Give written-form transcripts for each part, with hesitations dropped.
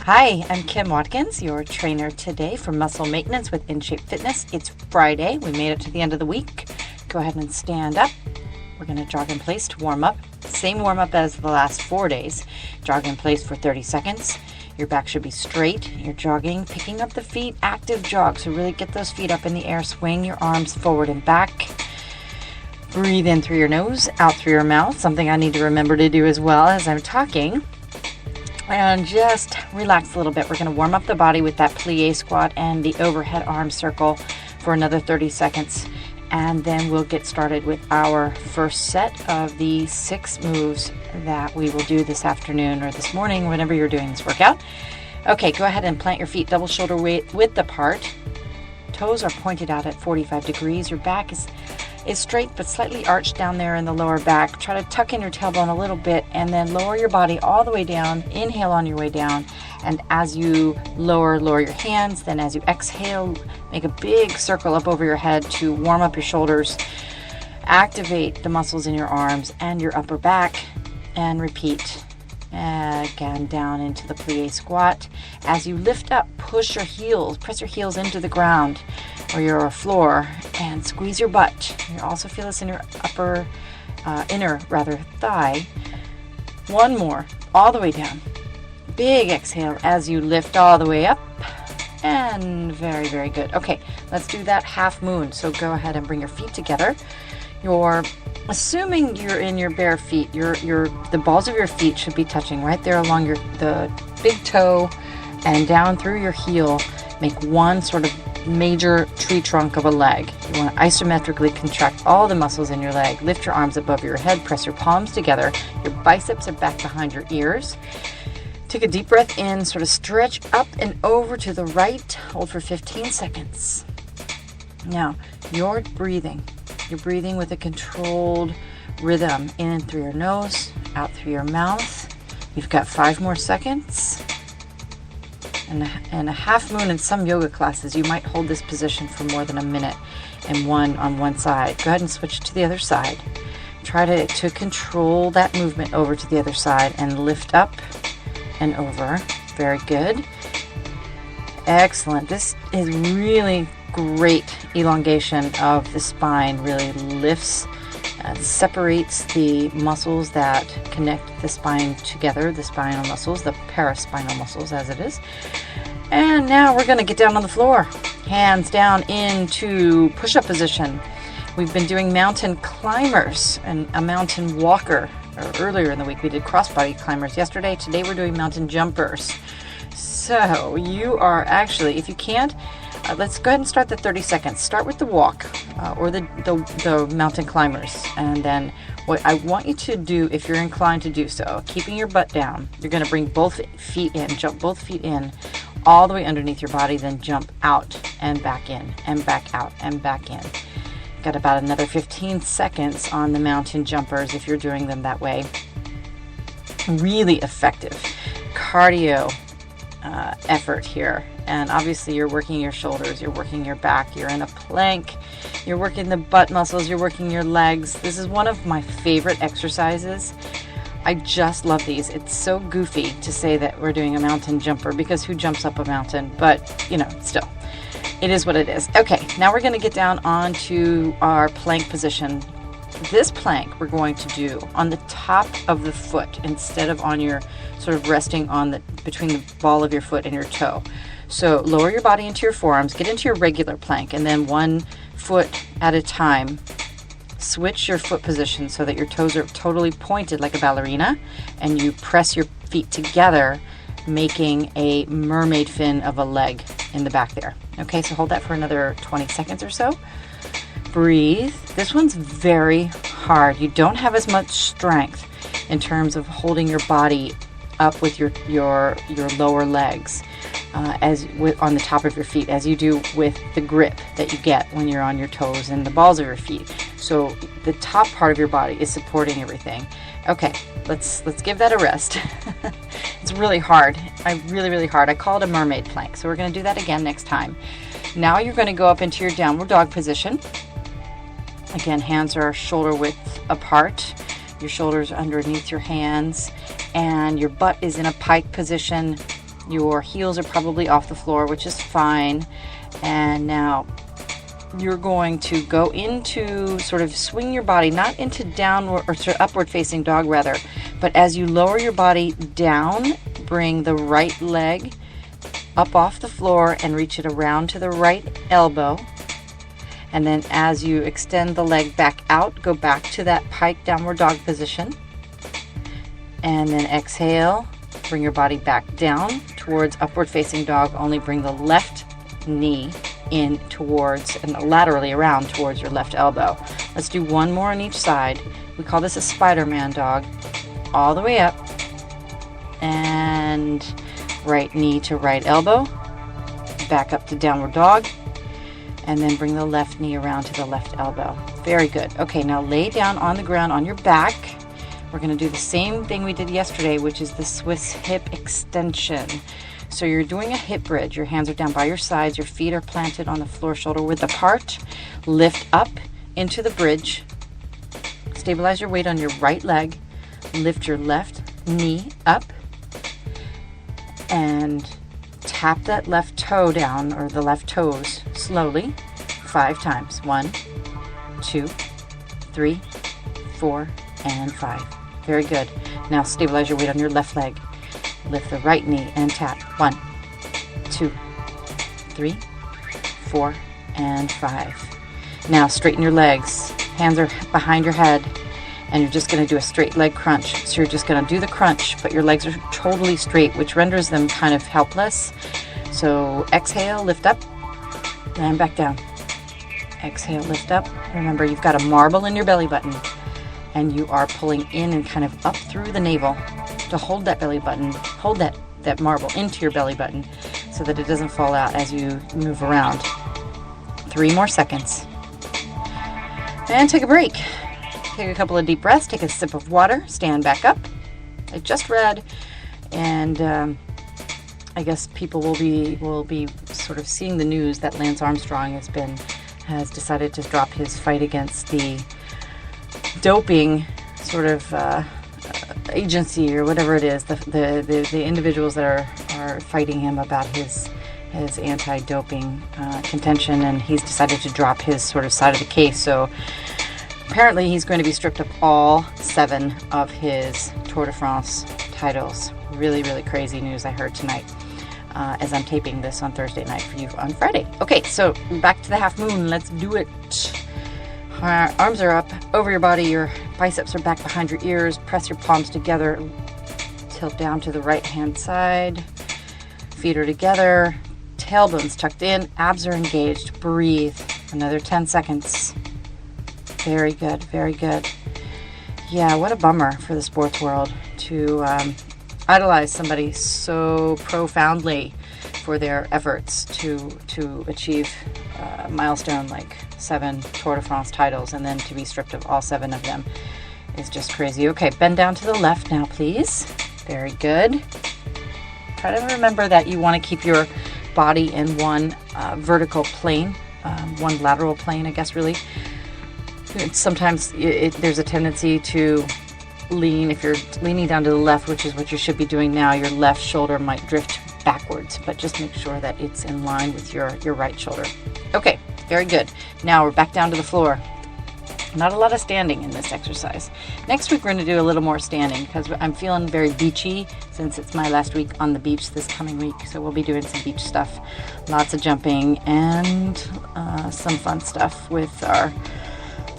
Hi, I'm Kim Watkins, your trainer today for Muscle Maintenance with InShape Fitness. It's Friday. We made it to the end of the week. Go ahead and stand up. We're going to jog in place to warm up. Same warm up as the last 4 days. Jog in place for 30 seconds. Your back should be straight. You're jogging, picking up the feet, active jog. So really get those feet up in the air. Swing your arms forward and back. Breathe in through your nose, out through your mouth. Something I need to remember to do as well as I'm talking. And just relax a little bit. We're going to warm up the body with that plie squat and the overhead arm circle for another 30 seconds. And then we'll get started with our first set of the 6 moves that we will do this afternoon or this morning, whenever you're doing this workout. Okay, go ahead and plant your feet double shoulder width apart. Toes are pointed out at 45 degrees. Your back is straight but slightly arched down there in the lower back. Try to tuck in your tailbone a little bit and then lower your body all the way down. Inhale on your way down, and as you lower your hands. Then as you exhale, make a big circle up over your head to warm up your shoulders. Activate the muscles in your arms and your upper back, and repeat. Again, down into the plie squat. As you lift up, press your heels into the ground or your floor, and squeeze your butt. You also feel this in your inner thigh. One more, all the way down. Big exhale as you lift all the way up, and very, very good. Okay, let's do that half moon. So go ahead and bring your feet together. You're assuming you're in your bare feet. The balls of your feet should be touching right there along the big toe and down through your heel. Make one sort of major tree trunk of a leg. You want to isometrically contract all the muscles in your leg. Lift your arms above your head. Press your palms together. Your biceps are back behind your ears. Take a deep breath in. Sort of stretch up and over to the right. Hold for 15 seconds. Now, you're breathing. You're breathing with a controlled rhythm. In through your nose, out through your mouth. You've got 5 more seconds. And a half moon in some yoga classes, you might hold this position for more than a minute and on one side. Go ahead and switch to the other side. Try to control that movement over to the other side and lift up and over. Very good. Excellent. This is really great elongation of the spine. Really lifts, separates the muscles that connect the spine together, the spinal muscles, the paraspinal muscles as it is. And now we're going to get down on the floor. Hands down into push-up position. We've been doing mountain climbers and a mountain walker. Earlier in the week we did crossbody climbers yesterday. Today we're doing mountain jumpers. So you are actually, if you can't, let's go ahead and start the 30 seconds. Start with the walk or the mountain climbers. And then what I want you to do, if you're inclined to do so, keeping your butt down, you're going to bring both feet in, jump both feet in, all the way underneath your body, then jump out and back in, and back out and back in. Got about another 15 seconds on the mountain jumpers if you're doing them that way. Really effective cardio effort here. And obviously you're working your shoulders, you're working your back, you're in a plank, you're working the butt muscles, you're working your legs. This is one of my favorite exercises. I just love these. It's so goofy to say that we're doing a mountain jumper because who jumps up a mountain? But, still, it is what it is. Okay, now we're going to get down onto our plank position. This plank we're going to do on the top of the foot instead of on your sort of resting on between the ball of your foot and your toe. So lower your body into your forearms, get into your regular plank, and then 1 foot at a time, switch your foot position so that your toes are totally pointed like a ballerina, and you press your feet together, making a mermaid fin of a leg in the back there. Okay, so hold that for another 20 seconds or so. Breathe. This one's very hard. You don't have as much strength in terms of holding your body up with your lower legs on the top of your feet as you do with the grip that you get when you're on your toes and the balls of your feet. So the top part of your body is supporting everything. Okay, let's give that a rest. It's really hard. Really hard. I call it a mermaid plank. So we're going to do that again next time. Now you're going to go up into your downward dog position. Again, hands are shoulder width apart. Your shoulders underneath your hands, and your butt is in a pike position. Your heels are probably off the floor, which is fine. And now you're going to go into sort of swing your body, not into downward or sort of upward facing dog rather, but as you lower your body down, bring the right leg up off the floor and reach it around to the right elbow. And then as you extend the leg back out, go back to that pike downward dog position. And then exhale, bring your body back down towards upward facing dog, only bring the left knee in towards and laterally around towards your left elbow. Let's do one more on each side. We call this a Spider-Man dog. All the way up and right knee to right elbow, back up to downward dog, and then bring the left knee around to the left elbow. Very good. Okay, now lay down on the ground on your back. We're going to do the same thing we did yesterday, which is the Swiss hip extension. So you're doing a hip bridge. Your hands are down by your sides. Your feet are planted on the floor, shoulder width apart. Lift up into the bridge. Stabilize your weight on your right leg. Lift your left knee up. And tap that left toe down, or the left toes, slowly 5 times. 1, 2, 3, 4, and 5. Very good. Now stabilize your weight on your left leg. Lift the right knee and tap. 1, 2, 3, 4, and 5. Now straighten your legs. Hands are behind your head. And you're just going to do a straight leg crunch. So you're just going to do the crunch, but your legs are totally straight, which renders them kind of helpless. So exhale, lift up, and back down. Exhale, lift up. Remember, you've got a marble in your belly button, and you are pulling in and kind of up through the navel to hold that belly button, hold that marble into your belly button so that it doesn't fall out as you move around. 3 more seconds. And take a break. Take a couple of deep breaths, take a sip of water, stand back up. I just read, and I guess people will be sort of seeing the news that Lance Armstrong has decided to drop his fight against the doping sort of agency or whatever it is, the individuals that are fighting him about his anti-doping contention, and he's decided to drop his sort of side of the case. So apparently he's going to be stripped of all 7 of his Tour de France titles. Really, really crazy news I heard tonight as I'm taping this on Thursday night for you on Friday. Okay, so back to the half moon. Let's do it. Arms are up over your body. Your biceps are back behind your ears. Press your palms together. Tilt down to the right-hand side. Feet are together. Tailbones tucked in. Abs are engaged. Breathe. Another 10 seconds. Very good, very good. Yeah, what a bummer for the sports world to idolize somebody so profoundly for their efforts to achieve a milestone like 7 Tour de France titles, and then to be stripped of all 7 of them is just crazy. Okay, bend down to the left now, please. Very good. Try to remember that you want to keep your body in one vertical plane, one lateral plane, I guess, really. Sometimes there's a tendency to lean. If you're leaning down to the left, which is what you should be doing now, your left shoulder might drift backwards, but just make sure that it's in line with your right shoulder. Okay, very good. Now we're back down to the floor. Not a lot of standing in this exercise. Next week we're going to do a little more standing because I'm feeling very beachy since it's my last week on the beach this coming week. So we'll be doing some beach stuff, lots of jumping, and some fun stuff with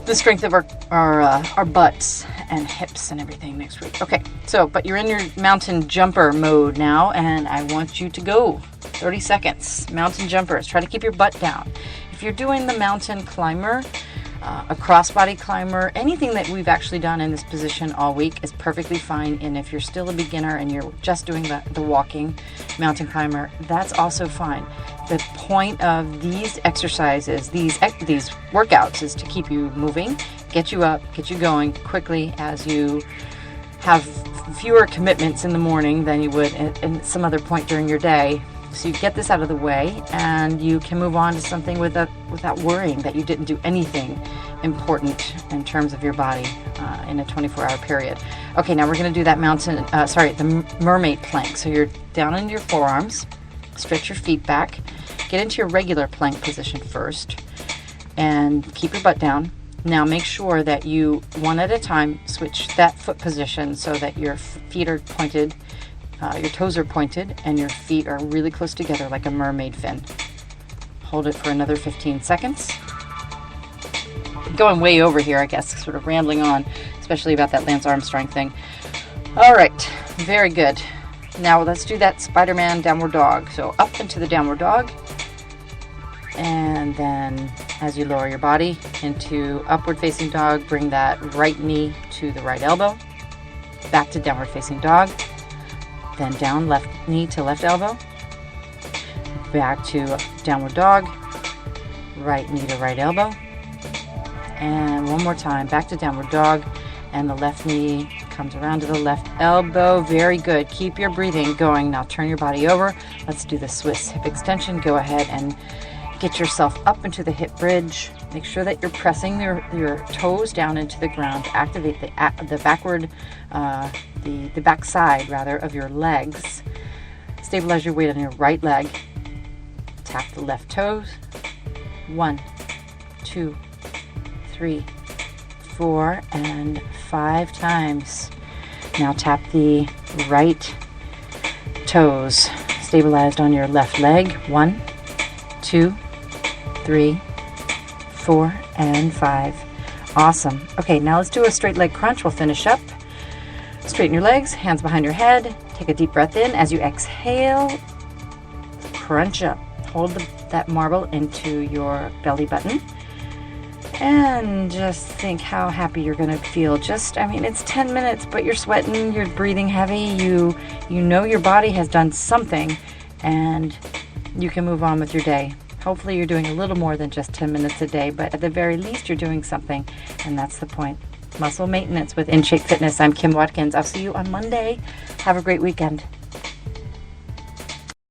the strength of our butts and hips and everything next week. Okay, so, but you're in your mountain jumper mode now, and I want you to go 30 seconds. Mountain jumpers. Try to keep your butt down. If you're doing the mountain climber, a crossbody climber, anything that we've actually done in this position all week is perfectly fine. And if you're still a beginner and you're just doing the walking mountain climber, that's also fine. The point of these exercises, these workouts, is to keep you moving, get you up, get you going quickly as you have fewer commitments in the morning than you would at some other point during your day. So you get this out of the way and you can move on to something without worrying that you didn't do anything important in terms of your body in a 24-hour period. Okay, now we're going to do that the mermaid plank. So you're down into your forearms, stretch your feet back, get into your regular plank position first, and keep your butt down. Now make sure that you, one at a time, switch that foot position so that your feet are pointed, your toes are pointed, and your feet are really close together like a mermaid fin. Hold it for another 15 seconds. Going way over here, I guess, sort of rambling on, especially about that Lance Armstrong thing. All right, very good. Now let's do that Spider-Man downward dog. So up into the downward dog, and then as you lower your body into upward facing dog, bring that right knee to the right elbow, back to downward facing dog, then down left knee to left elbow, back to downward dog, right knee to right elbow, and one more time, back to downward dog, and the left knee comes around to the left elbow. Very good. Keep your breathing going. Now turn your body over. Let's do the Swiss hip extension. Go ahead and get yourself up into the hip bridge. Make sure that you're pressing your toes down into the ground. Activate the backward, the back side rather of your legs. Stabilize your weight on your right leg. Tap the left toes. 1, 2, 3, 4, and 5 times. Now tap the right toes. Stabilized on your left leg. 1, 2, 3, 4, and 5. Awesome. Okay, now let's do a straight leg crunch. We'll finish up. Straighten your legs, hands behind your head. Take a deep breath in. As you exhale, crunch up. Hold that marble into your belly button. And just think how happy you're going to feel. It's 10 minutes, but you're sweating, you're breathing heavy. You know your body has done something, and you can move on with your day. Hopefully you're doing a little more than just 10 minutes a day, but at the very least you're doing something, and that's the point. Muscle maintenance with InShape Fitness. I'm Kim Watkins. I'll see you on Monday. Have a great weekend.